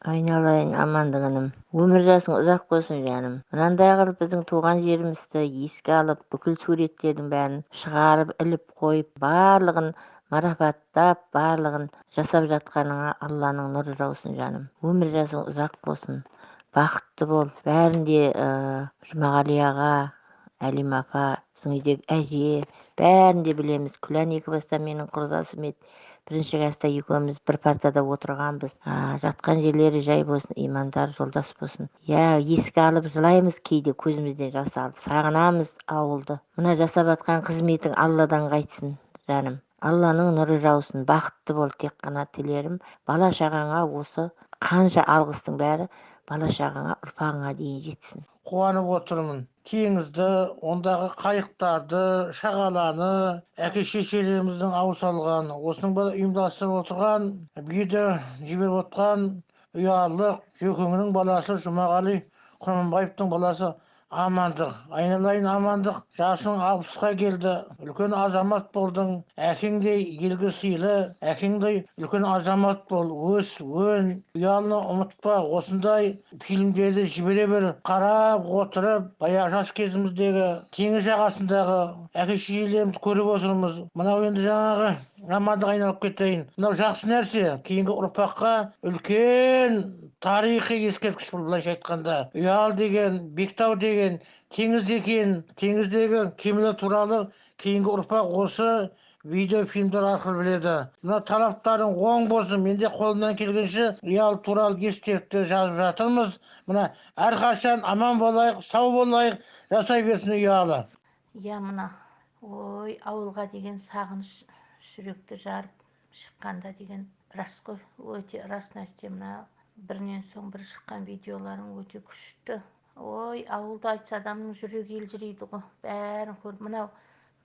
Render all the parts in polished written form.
Айналайын амандығыным. Өмір жасың ұзақ болсын жаным. Мынандай қылып біздің туған жерімізді еске алып, бүкіл суреттердің бәрін шығарып, іліп қойып, барлығын марапаттап, барлығын жасап жатқаныңа Алланың нұры жаусын жаным. Өмір жасың ұзақ болсын. Бақытты бол. Бәрінде Жұмағали аға, Әлим апа, сіздің үйдегі әже, бәрін де білеміз. Күлән екі баста менің құрдасым еді. Бірінші класста екеуміз бір партада отырғанбыз. Жатқан жерлері жай болсын, имандар жолдас болсын. Еске алып жылаймыз кейде, көзімізден жас алып. Сағынамыз ауылды. Мына жасап жатқан қызметің Алладан қайтсын, жаным. Алланың нұры жаусын, бақытты бол, тек қана тілерім. Бала шағаңа осы қанша алғыстың бәрі бала шағаңа, ұрпағыңа дейін жетсін. Қуанып отырмын. Теңізді, ондағы қайықтарды, шағаланы, әке шешелеріміздің ауыз салған, осының бәрі ұйымдастырып отырған, биді жіберіп отқан Ұялы жөкеңнің баласы Жұмағали Құрманбаевтың баласы Амандық. Айналайын Амандық, жасың 60-қа келді. Үлкен азамат болдың. Әкеңдей елге сыйлы, әкеңдей үлкен азамат бол. Өс, өн, Ұялыны ұмытпа. Осындай фильмдерді жібере бер. Қарап отырып, баяғы жас кезіміздегі теңіз жағасындағы әке шешелерімізді көріп отырмыз. Мынау енді жаңағы Амандық, айналып кетейін. Мынау жақсы нәрсе. Кейінгі ұрпаққа үлкен тарихи ескерткіш бұл, былайша айтқанда. Ұял деген, Бектау деген теңіз екен. Теңіздегі кемелер туралы кейінгі ұрпақ осы видеофильмдер арқылы біледі. Мына талаптарың оң болсын. Менде қолымнан келгенше Ұял туралы естеліктер жазып жатырмыз. Мына әрқашан аман болайық, сау болайық, жасай берсін Ұялы. Мына ой, ауылға деген сағыныш жүректі жарып шыққанда деген рас қой, өте рас нәрсе. Мына бірінен соң бір шыққан видеоларың өте күшті. Ой, ауылды айтса адамның жүрегі елжірейді ғой, бәрін көріп. Мынау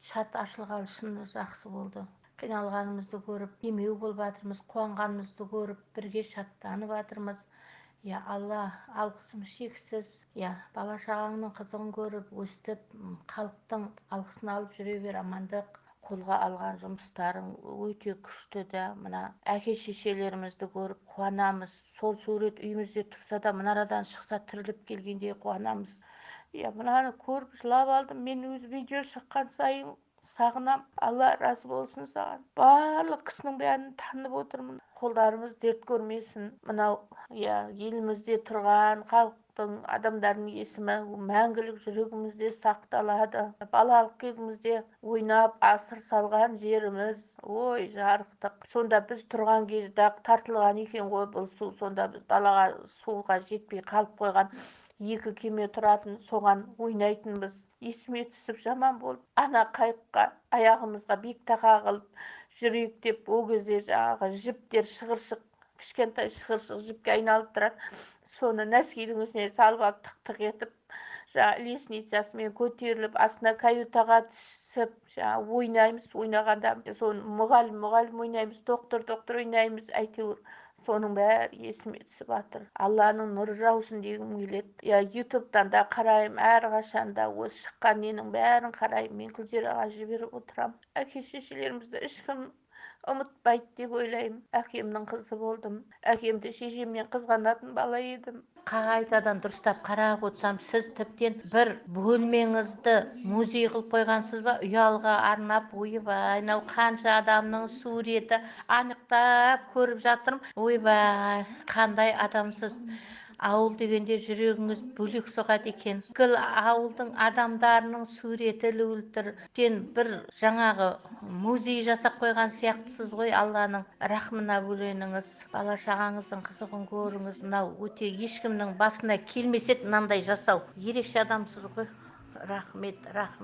чат ашылғалы шыны жақсы болды. Қиналғанымызды көріп, демеу болып жатырмыз, қуанғанымызды көріп, бірге шаттанып жатырмыз. Алла, алғысым шексіз. Бала шағаңның қызығын көріп, өстіп, халықтың алғысын алып жүре бер, Амандық. Қолға алған жұмыстарың өте күшті да. Мына әке шешелерімізді көріп қуанамыз. Сол сурет үйімізде тұрса да, мұнарадан шықса тіріліп келгенде қуанамыз. Мынаны көріп жылап алдым. Мен өз видео шыққан сайын сағынам. Алла разы болсын саған. Барлық кісінің бәрін танып отырмын. Қолдарымыз дерт көрмесін. Мынау елімізде тұрған халықтың, адамдардың есімі мәңгілік жүрегімізде сақталады. Балалық кезімізде ойнап асыр салған жеріміз, ой, жарықтық. Сонда біз тұрған кезде тартылған екен ғой бұл су. Сонда біз далаға суға жетпей қалып қойған екі кеме тұратын, соған ойнайтынбыз. Есіме түсіп жаман болды. Ана қайыққа аяғымызға бек тақа қылып жүрейік деп, ол кезде жаңағы жіптер, шығыршық, кішкентай шығыршық жіпке айналып тұрады. Соны нәскидің үстіне салып алып тық-тық етіп, лестницасымен көтеріліп, астына каютаға түсіп, ойнаймыз. Ойнағанда соны мұғалім ойнаймыз, доктор ойнаймыз. Әйтеуір соның бәрі есіме түсіп жатыр. Алланың нұры жаусын дегім келеді. Ютубтан да қараймын, әрқашанда осы шыққан ненің бәрін қараймын. Мен Күлзираға жіберіп отырамын. Әке шешелерімізді ешкім ұмытпайды деп ойлаймын. Әкемнің қызы болдым. Әкемді шешемнен қызғанатын бала едім. Қайтадан дұрыстап қарап отырсам, сіз тіптен бір бөлмеңізді музей қылып қойғансыз ба? Ұялға арнап, ойбай, мынау қанша адамның суреті, анықтап көріп жатырмын. Ойбай, қандай адамсыз. Ауыл дегенде жүрегіңіз бөлек соғады екен. Бүкіл ауылдың адамдарының суреті ілултірден бір жаңағы музей жасап қойған сияқтысыз ғой. Алланың рахмына бөленіңіз, бала шағаңыздың қызығын көріңіз. Мынау өте ешкімнің басына келмес еді мынандай жасау. Ерекше адамсыз ғой. Рахмет, рахмет.